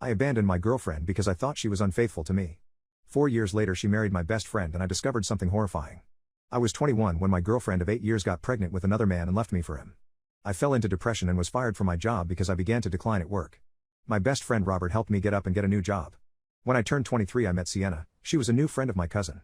I abandoned my girlfriend because I thought she was unfaithful to me. 4 years later she married my best friend and I discovered something horrifying. I was 21 when my girlfriend of 8 years got pregnant with another man and left me for him. I fell into depression and was fired from my job because I began to decline at work. My best friend Robert helped me get up and get a new job. When I turned 23 I met Sienna. She was a new friend of my cousin.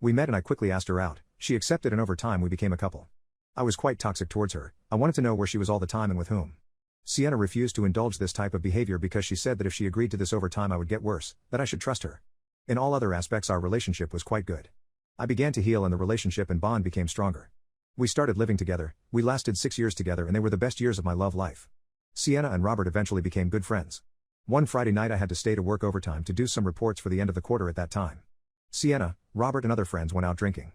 We met and I quickly asked her out. She accepted and over time we became a couple. I was quite toxic towards her. I wanted to know where she was all the time and with whom. Sienna refused to indulge this type of behavior because she said that if she agreed to this over time I would get worse, that I should trust her. In all other aspects our relationship was quite good. I began to heal and the relationship and bond became stronger. We started living together. We lasted 6 years together and they were the best years of my love life. Sienna and Robert eventually became good friends. One Friday night I had to stay to work overtime to do some reports for the end of the quarter at that time. Sienna, Robert and other friends went out drinking.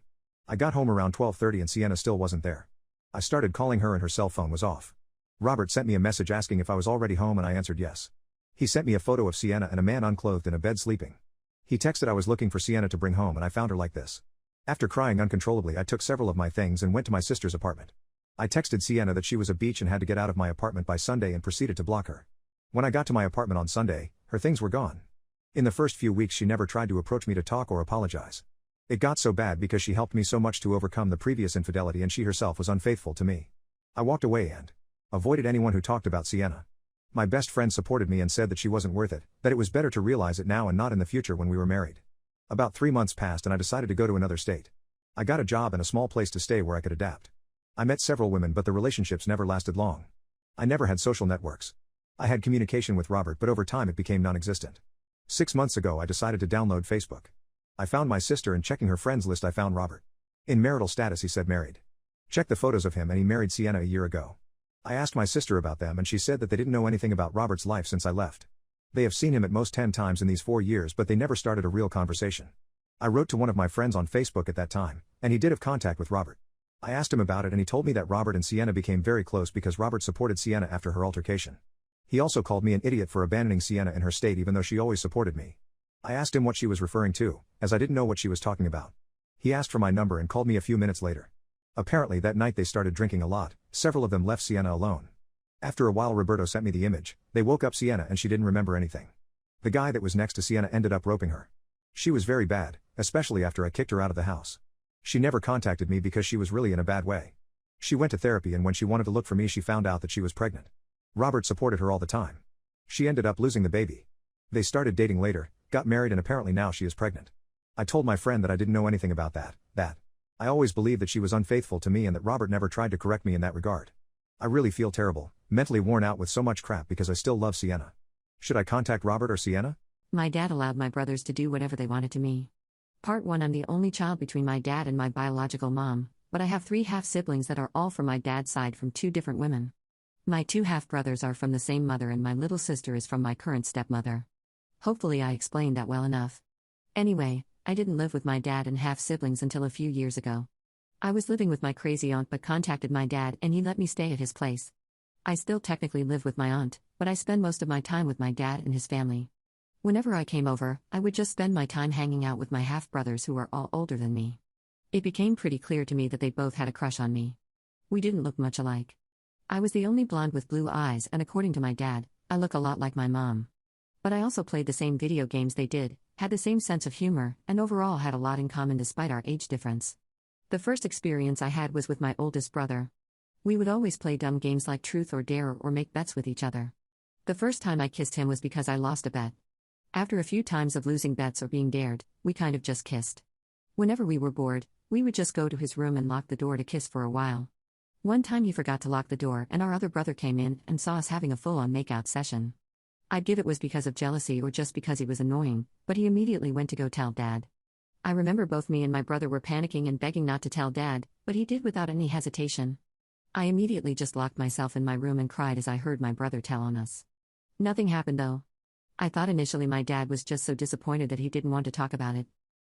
I got home around 12:30 and Sienna still wasn't there. I started calling her and her cell phone was off. Robert sent me a message asking if I was already home and I answered yes. He sent me a photo of Sienna and a man unclothed in a bed sleeping. He texted I was looking for Sienna to bring home and I found her like this. After crying uncontrollably I took several of my things and went to my sister's apartment. I texted Sienna that she was a beach and had to get out of my apartment by Sunday and proceeded to block her. When I got to my apartment on Sunday, her things were gone. In the first few weeks she never tried to approach me to talk or apologize. It got so bad because she helped me so much to overcome the previous infidelity and she herself was unfaithful to me. I walked away and avoided anyone who talked about Sienna. My best friend supported me and said that she wasn't worth it, that it was better to realize it now and not in the future when we were married. About 3 months passed and I decided to go to another state. I got a job and a small place to stay where I could adapt. I met several women but the relationships never lasted long. I never had social networks. I had communication with Robert but over time it became non-existent. 6 months ago I decided to download Facebook. I found my sister and checking her friends list I found Robert. In marital status he said married. Checked the photos of him and he married Sienna a year ago. I asked my sister about them and she said that they didn't know anything about Robert's life since I left. They have seen him at most 10 times in these 4 years but they never started a real conversation. I wrote to one of my friends on Facebook at that time, and he did have contact with Robert. I asked him about it and he told me that Robert and Sienna became very close because Robert supported Sienna after her altercation. He also called me an idiot for abandoning Sienna in her state even though she always supported me. I asked him what she was referring to, as I didn't know what she was talking about. He asked for my number and called me a few minutes later. Apparently that night they started drinking a lot, several of them left Sienna alone. After a while Roberto sent me the image. They woke up Sienna and she didn't remember anything. The guy that was next to Sienna ended up roping her. She was very bad, especially after I kicked her out of the house. She never contacted me because she was really in a bad way. She went to therapy and when she wanted to look for me she found out that she was pregnant. Robert supported her all the time. She ended up losing the baby. They started dating later, got married and apparently now she is pregnant. I told my friend that I didn't know anything about that. I always believed that she was unfaithful to me and that Robert never tried to correct me in that regard. I really feel terrible, mentally worn out with so much crap because I still love Sienna. Should I contact Robert or Sienna? My dad allowed my brothers to do whatever they wanted to me. Part 1 I'm the only child between my dad and my biological mom, but I have 3 half-siblings that are all from my dad's side from 2 different women. My 2 half-brothers are from the same mother and my little sister is from my current stepmother. Hopefully I explained that well enough. Anyway, I didn't live with my dad and half-siblings until a few years ago. I was living with my crazy aunt but contacted my dad and he let me stay at his place. I still technically live with my aunt, but I spend most of my time with my dad and his family. Whenever I came over, I would just spend my time hanging out with my half-brothers who are all older than me. It became pretty clear to me that they both had a crush on me. We didn't look much alike. I was the only blonde with blue eyes and according to my dad, I look a lot like my mom. But I also played the same video games they did, had the same sense of humor, and overall had a lot in common despite our age difference. The first experience I had was with my oldest brother. We would always play dumb games like Truth or Dare or make bets with each other. The first time I kissed him was because I lost a bet. After a few times of losing bets or being dared, we kind of just kissed. Whenever we were bored, we would just go to his room and lock the door to kiss for a while. One time he forgot to lock the door and our other brother came in and saw us having a full-on makeout session. I'd give it was because of jealousy or just because he was annoying, but he immediately went to go tell Dad. I remember both me and my brother were panicking and begging not to tell Dad, but he did without any hesitation. I immediately just locked myself in my room and cried as I heard my brother tell on us. Nothing happened though. I thought initially my dad was just so disappointed that he didn't want to talk about it.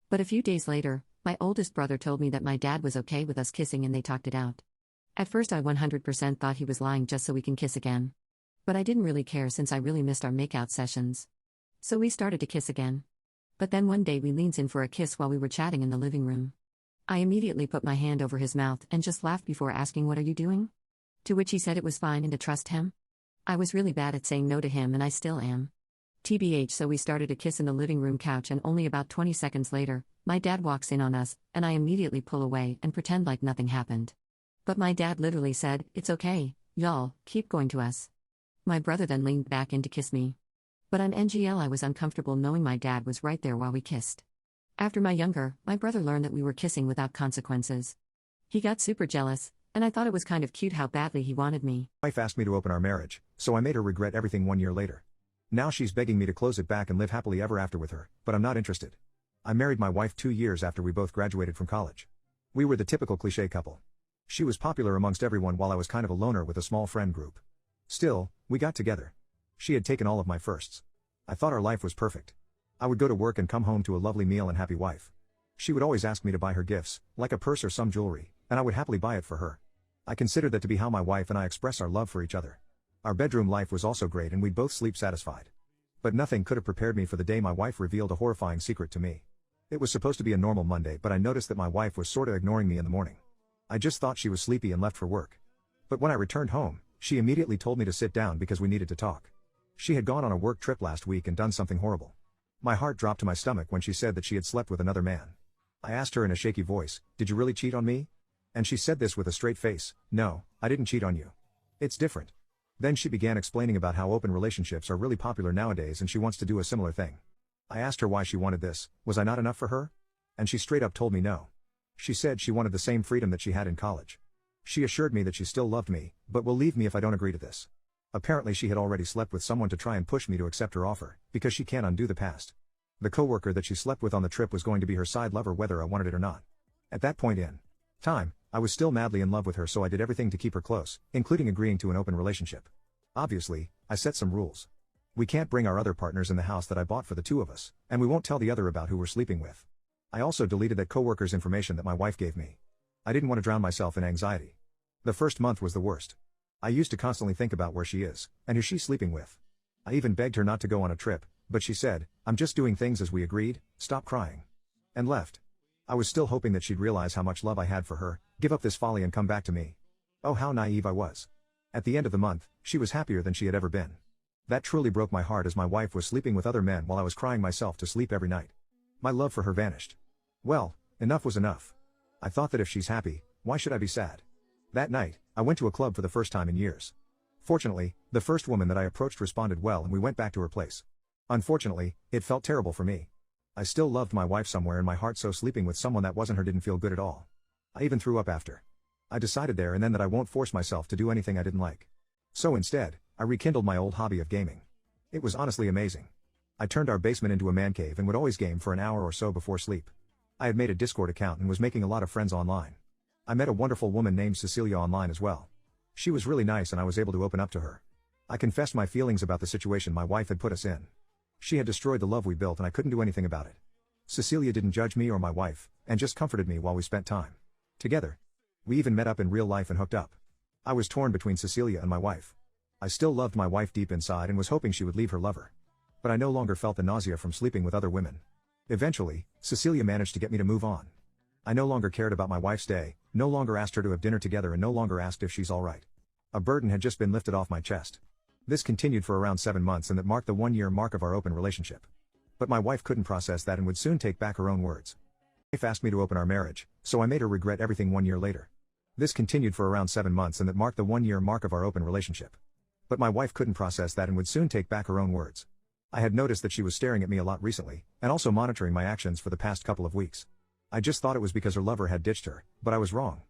But a few days later, my oldest brother told me that my dad was okay with us kissing and they talked it out. At first I 100% thought he was lying just so we can kiss again. But I didn't really care since I really missed our makeout sessions. So we started to kiss again. But then one day we leans in for a kiss while we were chatting in the living room. I immediately put my hand over his mouth and just laughed before asking, "What are you doing?" To which he said it was fine and to trust him. I was really bad at saying no to him and I still am. TBH, so we started to kiss in the living room couch, and only about 20 seconds later, my dad walks in on us, and I immediately pull away and pretend like nothing happened. But my dad literally said, "It's okay, y'all, keep going to us." My brother then leaned back in to kiss me. But on NGL, I was uncomfortable knowing my dad was right there while we kissed. After my brother learned that we were kissing without consequences. He got super jealous, and I thought it was kind of cute how badly he wanted me. My wife asked me to open our marriage, so I made her regret everything 1 year later. Now she's begging me to close it back and live happily ever after with her, but I'm not interested. I married my wife 2 years after we both graduated from college. We were the typical cliché couple. She was popular amongst everyone while I was kind of a loner with a small friend group. Still, we got together. She had taken all of my firsts. I thought our life was perfect. I would go to work and come home to a lovely meal and happy wife. She would always ask me to buy her gifts, like a purse or some jewelry, and I would happily buy it for her. I considered that to be how my wife and I express our love for each other. Our bedroom life was also great and we'd both sleep satisfied. But nothing could have prepared me for the day my wife revealed a horrifying secret to me. It was supposed to be a normal Monday, but I noticed that my wife was sorta ignoring me in the morning. I just thought she was sleepy and left for work. But when I returned home, she immediately told me to sit down because we needed to talk. She had gone on a work trip last week and done something horrible. My heart dropped to my stomach when she said that she had slept with another man. I asked her in a shaky voice, "Did you really cheat on me?" And she said this with a straight face, "No, I didn't cheat on you. It's different." Then she began explaining about how open relationships are really popular nowadays and she wants to do a similar thing. I asked her why she wanted this, was I not enough for her? And she straight up told me no. She said she wanted the same freedom that she had in college. She assured me that she still loved me, but will leave me if I don't agree to this. Apparently she had already slept with someone to try and push me to accept her offer, because she can't undo the past. The coworker that she slept with on the trip was going to be her side lover whether I wanted it or not. At that point in time, I was still madly in love with her, so I did everything to keep her close, including agreeing to an open relationship. Obviously, I set some rules. We can't bring our other partners in the house that I bought for the two of us, and we won't tell the other about who we're sleeping with. I also deleted that coworker's information that my wife gave me. I didn't want to drown myself in anxiety. The first month was the worst. I used to constantly think about where she is, and who she's sleeping with. I even begged her not to go on a trip, but she said, "I'm just doing things as we agreed, stop crying." And left. I was still hoping that she'd realize how much love I had for her, give up this folly and come back to me. Oh, how naive I was. At the end of the month, she was happier than she had ever been. That truly broke my heart as my wife was sleeping with other men while I was crying myself to sleep every night. My love for her vanished. Well, enough was enough. I thought that if she's happy, why should I be sad? That night, I went to a club for the first time in years. Fortunately, the first woman that I approached responded well and we went back to her place. Unfortunately, it felt terrible for me. I still loved my wife somewhere in my heart, so sleeping with someone that wasn't her didn't feel good at all. I even threw up after. I decided there and then that I won't force myself to do anything I didn't like. So instead, I rekindled my old hobby of gaming. It was honestly amazing. I turned our basement into a man cave and would always game for an hour or so before sleep. I had made a Discord account and was making a lot of friends online. I met a wonderful woman named Cecilia online as well. She was really nice and I was able to open up to her. I confessed my feelings about the situation my wife had put us in. She had destroyed the love we built and I couldn't do anything about it. Cecilia didn't judge me or my wife, and just comforted me while we spent time together. We even met up in real life and hooked up. I was torn between Cecilia and my wife. I still loved my wife deep inside and was hoping she would leave her lover. But I no longer felt the nausea from sleeping with other women. Eventually, Cecilia managed to get me to move on. I no longer cared about my wife's day, no longer asked her to have dinner together and no longer asked if she's alright. A burden had just been lifted off my chest. This continued for around 7 months and that marked the 1 year mark of our open relationship. But my wife couldn't process that and would soon take back her own words. My wife asked me to open our marriage, so I made her regret everything 1 year later. This continued for around 7 months and that marked the 1 year mark of our open relationship. But my wife couldn't process that and would soon take back her own words. I had noticed that she was staring at me a lot recently, and also monitoring my actions for the past couple of weeks. I just thought it was because her lover had ditched her, but I was wrong.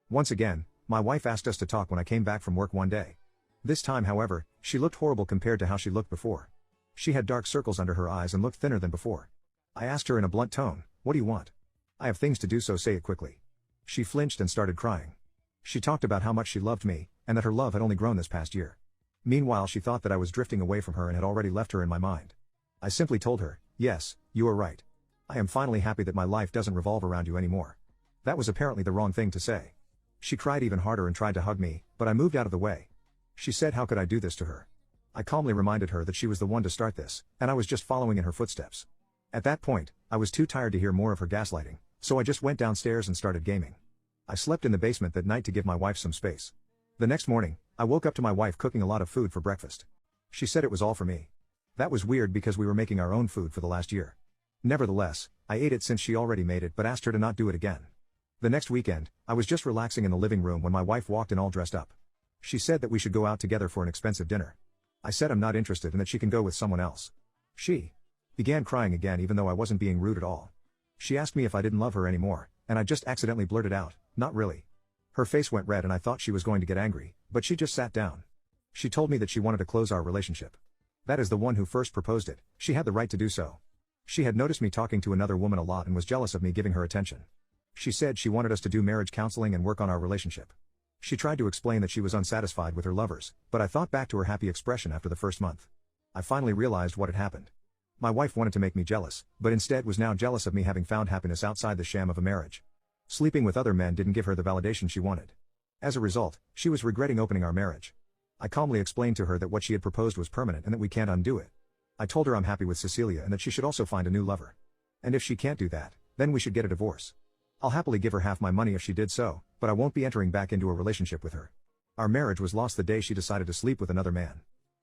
Once again, my wife asked us to talk when I came back from work one day. This time, however, she looked horrible compared to how she looked before. She had dark circles under her eyes and looked thinner than before. I asked her in a blunt tone, "What do you want?" "I have things to do, so say it quickly." She flinched and started crying. She talked about how much she loved me, and that her love had only grown this past year. Meanwhile, she thought that I was drifting away from her and had already left her in my mind. I simply told her, "Yes, you are right. I am finally happy that my life doesn't revolve around you anymore." That was apparently the wrong thing to say. She cried even harder and tried to hug me, but I moved out of the way. She said how could I do this to her? I calmly reminded her that she was the one to start this, and I was just following in her footsteps. At that point, I was too tired to hear more of her gaslighting, so I just went downstairs and started gaming. I slept in the basement that night to give my wife some space. The next morning, I woke up to my wife cooking a lot of food for breakfast. She said it was all for me. That was weird because we were making our own food for the last year. Nevertheless, I ate it since she already made it but asked her to not do it again. The next weekend, I was just relaxing in the living room when my wife walked in all dressed up. She said that we should go out together for an expensive dinner. I said I'm not interested and that she can go with someone else. She began crying again even though I wasn't being rude at all. She asked me if I didn't love her anymore, and I just accidentally blurted out, "Not really." Her face went red and I thought she was going to get angry, but she just sat down. She told me that she wanted to close our relationship. That is the one who first proposed it, she had the right to do so. She had noticed me talking to another woman a lot and was jealous of me giving her attention. She said she wanted us to do marriage counseling and work on our relationship. She tried to explain that she was unsatisfied with her lovers, but I thought back to her happy expression after the first month. I finally realized what had happened. My wife wanted to make me jealous, but instead was now jealous of me having found happiness outside the sham of a marriage. Sleeping with other men didn't give her the validation she wanted. As a result, she was regretting opening our marriage. I calmly explained to her that what she had proposed was permanent and that we can't undo it. I told her I'm happy with Cecilia and that she should also find a new lover. And if she can't do that, then we should get a divorce. I'll happily give her half my money if she did so, but I won't be entering back into a relationship with her. Our marriage was lost the day she decided to sleep with another man.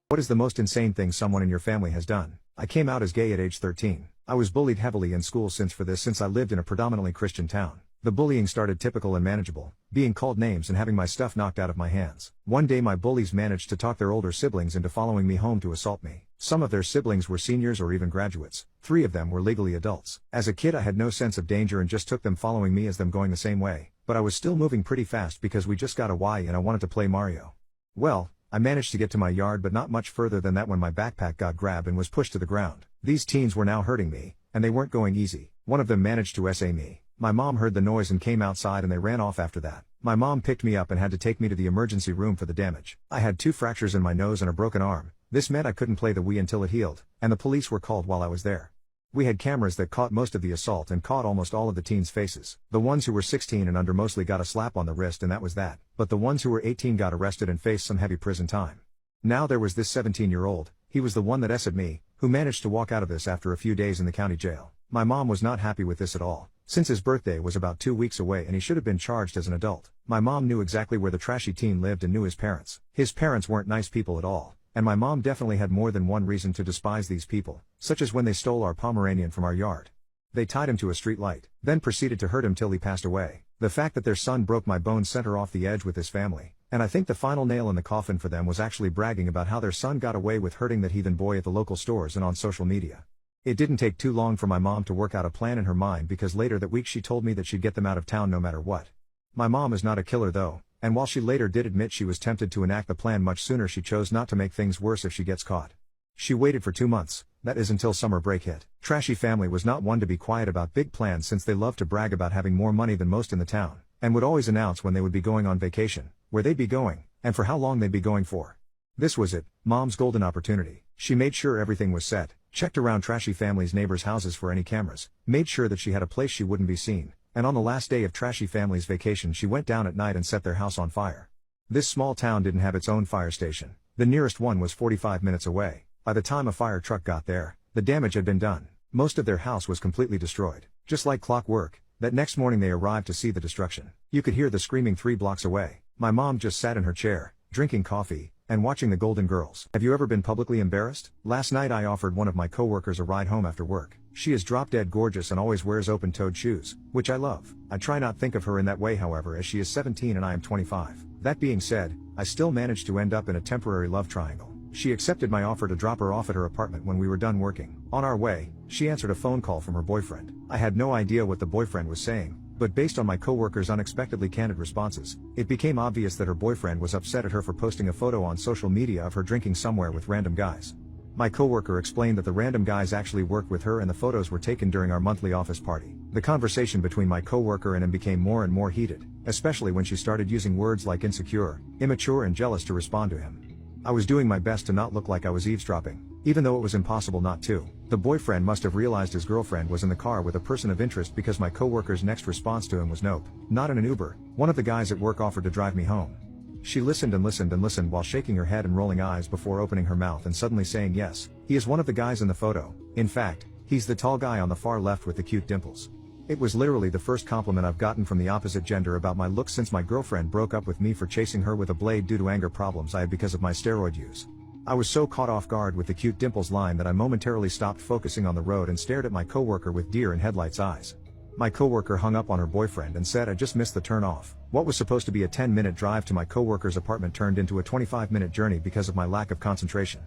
What is the most insane thing someone in your family has done? I came out as gay at age 13. I was bullied heavily in school since I lived in a predominantly Christian town. The bullying started typical and manageable, being called names and having my stuff knocked out of my hands. One day my bullies managed to talk their older siblings into following me home to assault me. Some of their siblings were seniors or even graduates. 3 of them were legally adults. As a kid I had no sense of danger and just took them following me as them going the same way, but I was still moving pretty fast because we just got a Y and I wanted to play Mario. Well, I managed to get to my yard but not much further than that when my backpack got grabbed and was pushed to the ground. These teens were now hurting me, and they weren't going easy. One of them managed to SA me. My mom heard the noise and came outside and they ran off after that. My mom picked me up and had to take me to the emergency room for the damage. I had 2 fractures in my nose and a broken arm. This meant I couldn't play the Wii until it healed, and the police were called while I was there. We had cameras that caught most of the assault and caught almost all of the teens' faces. The ones who were 16 and under mostly got a slap on the wrist and that was that, but the ones who were 18 got arrested and faced some heavy prison time. Now there was this 17-year-old, he was the one that SA'd me, who managed to walk out of this after a few days in the county jail. My mom was not happy with this at all, since his birthday was about 2 weeks away and he should have been charged as an adult. My mom knew exactly where the trashy teen lived and knew his parents. His parents weren't nice people at all, and my mom definitely had more than one reason to despise these people, such as when they stole our Pomeranian from our yard. They tied him to a street light, then proceeded to hurt him till he passed away. The fact that their son broke my bones sent her off the edge with his family, and I think the final nail in the coffin for them was actually bragging about how their son got away with hurting that heathen boy at the local stores and on social media. It didn't take too long for my mom to work out a plan in her mind because later that week she told me that she'd get them out of town no matter what. My mom is not a killer though, and while she later did admit she was tempted to enact the plan much sooner, she chose not to make things worse if she gets caught. She waited for 2 months, that is until summer break hit. Trashy family was not one to be quiet about big plans since they loved to brag about having more money than most in the town, and would always announce when they would be going on vacation, where they'd be going, and for how long they'd be going for. This was it, Mom's golden opportunity. She made sure everything was set, checked around trashy family's neighbors' houses for any cameras, made sure that she had a place she wouldn't be seen, and on the last day of trashy family's vacation she went down at night and set their house on fire. This small town didn't have its own fire station. The nearest one was 45 minutes away. By the time a fire truck got there, the damage had been done. Most of their house was completely destroyed. Just like clockwork, that next morning they arrived to see the destruction. You could hear the screaming 3 blocks away. My mom just sat in her chair, drinking coffee, and watching the Golden Girls. Have you ever been publicly embarrassed? Last night I offered one of my coworkers a ride home after work. She is drop-dead gorgeous and always wears open-toed shoes, which I love. I try not think of her in that way however, as she is 17 and I am 25. That being said, I still managed to end up in a temporary love triangle. She accepted my offer to drop her off at her apartment when we were done working. On our way, she answered a phone call from her boyfriend. I had no idea what the boyfriend was saying, but based on my coworker's unexpectedly candid responses, it became obvious that her boyfriend was upset at her for posting a photo on social media of her drinking somewhere with random guys. My coworker explained that the random guys actually worked with her and the photos were taken during our monthly office party. The conversation between my coworker and him became more and more heated, especially when she started using words like insecure, immature and jealous to respond to him. I was doing my best to not look like I was eavesdropping, even though it was impossible not to. The boyfriend must have realized his girlfriend was in the car with a person of interest because my coworker's next response to him was nope, not in an Uber. One of the guys at work offered to drive me home. She listened and listened and listened while shaking her head and rolling eyes before opening her mouth and suddenly saying yes, he is one of the guys in the photo. In fact, he's the tall guy on the far left with the cute dimples. It was literally the first compliment I've gotten from the opposite gender about my looks since my girlfriend broke up with me for chasing her with a blade due to anger problems I had because of my steroid use. I was so caught off guard with the cute dimples line that I momentarily stopped focusing on the road and stared at my coworker with deer in headlights eyes. My coworker hung up on her boyfriend and said I just missed the turn off. What was supposed to be a 10-minute drive to my coworker's apartment turned into a 25-minute journey because of my lack of concentration.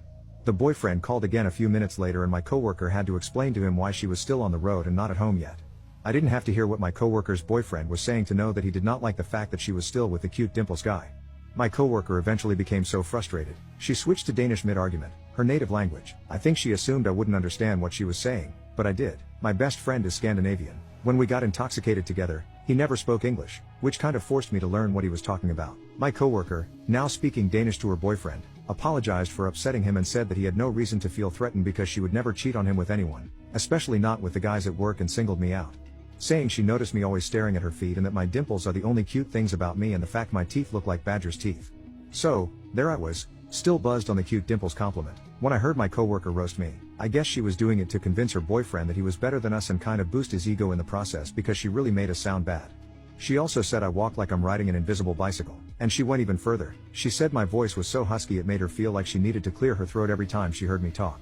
The boyfriend called again a few minutes later and my coworker had to explain to him why she was still on the road and not at home yet. I didn't have to hear what my coworker's boyfriend was saying to know that he did not like the fact that she was still with the cute dimples guy. My coworker eventually became so frustrated, she switched to Danish mid-argument, her native language. I think she assumed I wouldn't understand what she was saying, but I did. My best friend is Scandinavian. When we got intoxicated together, he never spoke English, which kind of forced me to learn what he was talking about. My coworker, now speaking Danish to her boyfriend, apologized for upsetting him and said that he had no reason to feel threatened because she would never cheat on him with anyone, especially not with the guys at work, and singled me out, saying she noticed me always staring at her feet and that my dimples are the only cute things about me and the fact my teeth look like badger's teeth. So, there I was, still buzzed on the cute dimples compliment, when I heard my coworker roast me. I guess she was doing it to convince her boyfriend that he was better than us and kind of boost his ego in the process because she really made us sound bad. She also said I walk like I'm riding an invisible bicycle, and she went even further. She said my voice was so husky it made her feel like she needed to clear her throat every time she heard me talk.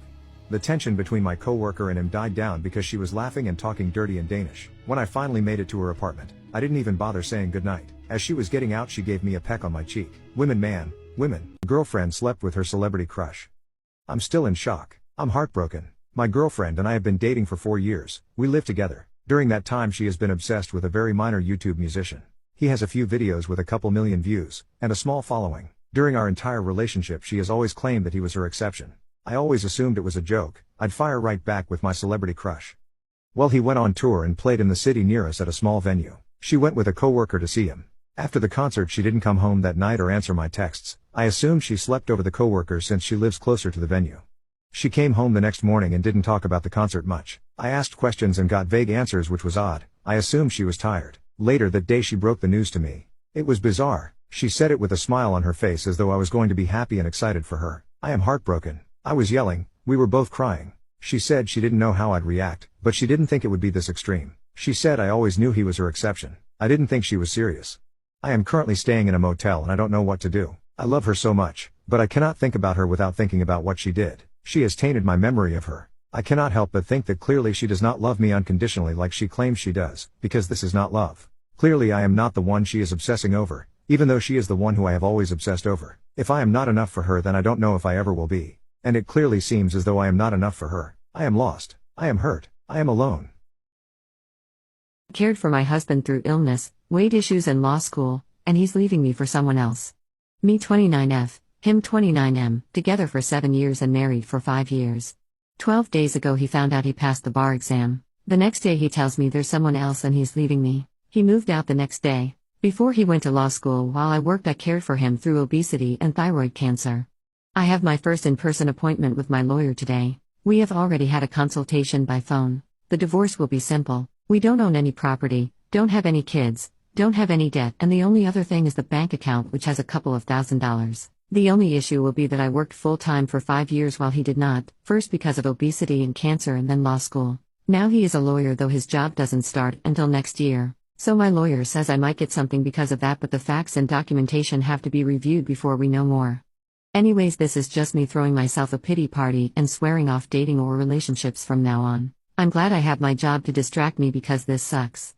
The tension between my coworker and him died down because she was laughing and talking dirty in Danish. When I finally made it to her apartment, I didn't even bother saying goodnight. As she was getting out, she gave me a peck on my cheek. Women, man, women. Girlfriend slept with her celebrity crush. I'm still in shock. I'm heartbroken. My girlfriend and I have been dating for 4 years. We live together. During that time she has been obsessed with a very minor YouTube musician. He has a few videos with a couple million views, and a small following. During our entire relationship she has always claimed that he was her exception. I always assumed it was a joke. I'd fire right back with my celebrity crush. Well, he went on tour and played in the city near us at a small venue. She went with a coworker to see him. After the concert she didn't come home that night or answer my texts. I assumed she slept over the coworker since she lives closer to the venue. She came home the next morning and didn't talk about the concert much. I asked questions and got vague answers, which was odd. I assumed she was tired. Later that day she broke the news to me. It was bizarre. She said it with a smile on her face as though I was going to be happy and excited for her. I am heartbroken. I was yelling. We were both crying. She said she didn't know how I'd react, but she didn't think it would be this extreme. She said I always knew he was her exception. I didn't think she was serious. I am currently staying in a motel and I don't know what to do. I love her so much, but I cannot think about her without thinking about what she did. She has tainted my memory of her. I cannot help but think that clearly she does not love me unconditionally like she claims she does, because this is not love. Clearly I am not the one she is obsessing over, even though she is the one who I have always obsessed over. If I am not enough for her, then I don't know if I ever will be. And it clearly seems as though I am not enough for her. I am lost. I am hurt. I am alone. Cared for my husband through illness, weight issues and law school, and he's leaving me for someone else. Me 29F, him 29M, together for 7 years and married for 5 years. 12 days ago he found out he passed the bar exam. The next day he tells me there's someone else and he's leaving me. He moved out the next day. Before he went to law school, while I worked, I cared for him through obesity and thyroid cancer. I have my first in-person appointment with my lawyer today. We have already had a consultation by phone. The divorce will be simple. We don't own any property, don't have any kids, don't have any debt, and the only other thing is the bank account, which has a couple of $1,000s. The only issue will be that I worked full-time for 5 years while he did not, first because of obesity and cancer and then law school. Now he is a lawyer, though his job doesn't start until next year. So my lawyer says I might get something because of that, but the facts and documentation have to be reviewed before we know more. Anyways, this is just me throwing myself a pity party and swearing off dating or relationships from now on. I'm glad I have my job to distract me because this sucks.